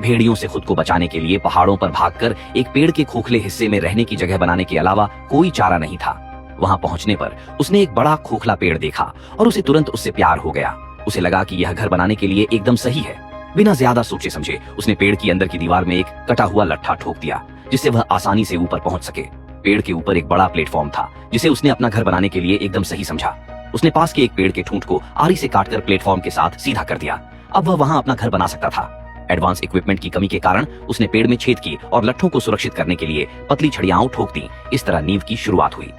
भेड़ियों से खुद को बचाने के लिए पहाड़ों पर भागकर एक पेड़ के खोखले हिस्से में रहने की जगह बनाने के अलावा कोई चारा नहीं था। वहां पहुंचने पर उसने एक बड़ा खोखला पेड़ देखा और उसे तुरंत उससे प्यार हो गया। उसे लगा कि यह घर बनाने के लिए एकदम सही है। बिना ज्यादा सोचे समझे उसने पेड़ की अंदर की दीवार में एक कटा हुआ लट्ठा ठोक दिया, जिससे वह आसानी से ऊपर पहुंच सके। पेड़ के ऊपर एक बड़ा प्लेटफॉर्म था, जिसे उसने अपना घर बनाने के लिए एकदम सही समझा। उसने पास के एक पेड़ के ठूंठ को आरी से काटकर प्लेटफॉर्म के साथ सीधा कर दिया। अब वह वहां अपना घर बना सकता था। एडवांस इक्विपमेंट की कमी के कारण उसने पेड़ में छेद की और लट्ठों को सुरक्षित करने के लिए पतली छड़ियां ठोक दी। इस तरह नींव की शुरुआत हुई।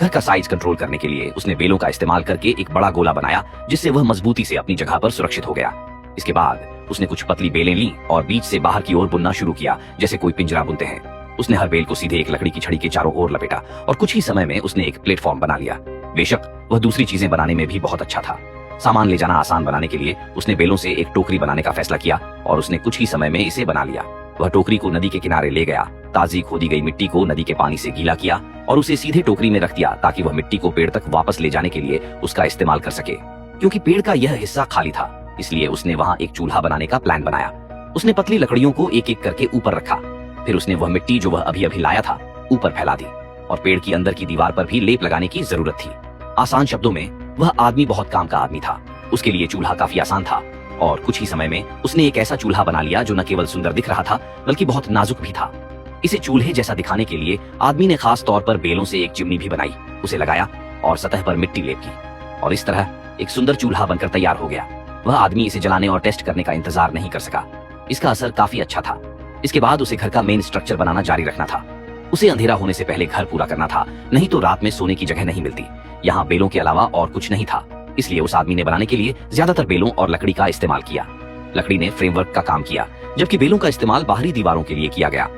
घर का साइज कंट्रोल करने के लिए उसने बेलों का इस्तेमाल करके एक बड़ा गोला बनाया, जिससे वह मजबूती से अपनी जगह पर सुरक्षित हो गया। इसके बाद उसने कुछ पतली बेलें ली और बीच से बाहर की ओर बुनना शुरू किया, जैसे कोई पिंजरा बुनते हैं। उसने हर बेल को सीधे एक लकड़ी की छड़ी के चारों ओर लपेटा और कुछ ही समय में उसने एक प्लेटफॉर्म बना लिया। बेशक वह दूसरी चीजें बनाने में भी बहुत अच्छा था। सामान ले जाना आसान बनाने के लिए उसने बेलों से एक टोकरी बनाने का फैसला किया और उसने कुछ ही समय में इसे बना लिया। वह टोकरी को नदी के किनारे ले गया, ताजी खोदी गई मिट्टी को नदी के पानी से गीला किया और उसे सीधे टोकरी में रख दिया, ताकि वह मिट्टी को पेड़ तक वापस ले जाने के लिए उसका इस्तेमाल कर सके। क्योंकि पेड़ का यह हिस्सा खाली था, इसलिए उसने वहां एक चूल्हा बनाने का प्लान बनाया। उसने पतली लकड़ियों को एक एक करके ऊपर रखा। फिर उसने वह मिट्टी जो वह अभी अभी लाया था ऊपर फैला दी और पेड़ की अंदर की दीवार पर भी लेप लगाने की जरूरत थी। आसान शब्दों में वह आदमी बहुत काम का आदमी था। उसके लिए चूल्हा काफी आसान था और कुछ ही समय में उसने एक ऐसा चूल्हा बना लिया जो न केवल सुंदर दिख रहा था, बल्कि बहुत नाजुक भी था। इसे चूल्हे जैसा दिखाने के लिए आदमी ने खास तौर पर बेलों से एक चिमनी भी बनाई, उसे लगाया और सतह पर मिट्टी लेप की और इस तरह एक सुंदर चूल्हा बनकर तैयार हो गया। वह आदमी इसे जलाने और टेस्ट करने का इंतजार नहीं कर सका। इसका असर काफी अच्छा था। इसके बाद उसे घर का मेन स्ट्रक्चर बनाना जारी रखना था। उसे अंधेरा होने से पहले घर पूरा करना था, नहीं तो रात में सोने की जगह नहीं मिलती। यहाँ बेलों के अलावा और कुछ नहीं था, इसलिए उस आदमी ने बनाने के लिए ज्यादातर बेलों और लकड़ी का इस्तेमाल किया। लकड़ी ने फ्रेमवर्क का काम किया, जबकि बेलों का इस्तेमाल बाहरी दीवारों के लिए किया गया।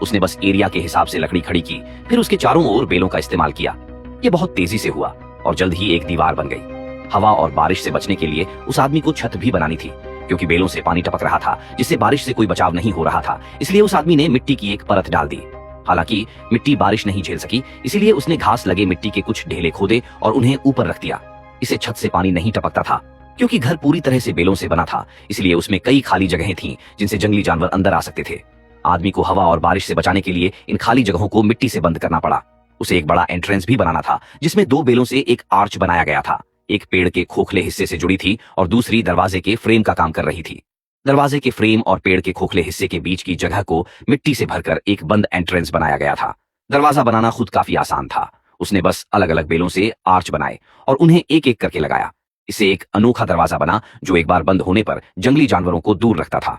उसने बस एरिया के हिसाब से लकड़ी खड़ी की, फिर उसके चारों ओर बेलों का इस्तेमाल किया। ये बहुत तेजी से हुआ और जल्द ही एक दीवार बन गई। हवा और बारिश से बचने के लिए उस आदमी को छत भी बनानी थी, क्योंकि बेलों से पानी टपक रहा था, जिससे बारिश से कोई बचाव नहीं हो रहा था। इसलिए उस आदमी ने मिट्टी की एक परत डाल दी। हालांकि मिट्टी बारिश नहीं झेल सकी, इसीलिए उसने घास लगे मिट्टी के कुछ ढेले खोदे और उन्हें ऊपर रख दिया। इसे छत से पानी नहीं टपकता था, क्योंकि घर पूरी तरह से बेलों से बना था, इसलिए उसमें कई खाली जगहें थीं, जिनसे जंगली जानवर अंदर आ सकते थे। आदमी को हवा और बारिश से बचाने के लिए इन खाली जगहों को मिट्टी से बंद करना पड़ा। उसे एक बड़ा एंट्रेंस भी बनाना था, जिसमें दो बेलों से एक आर्च बनाया गया था। एक पेड़ के खोखले हिस्से से जुड़ी थी और दूसरी दरवाजे के फ्रेम का काम कर रही थी। दरवाजे के फ्रेम और पेड़ के खोखले हिस्से के बीच की जगह को मिट्टी से भरकर एक बंद एंट्रेंस बनाया गया था। दरवाजा बनाना खुद काफी आसान था। उसने बस अलग अलग बेलों से आर्च बनाए और उन्हें एक एक करके लगाया। इससे एक अनोखा दरवाजा बना, जो एक बार बंद होने पर जंगली जानवरों को दूर रखता था।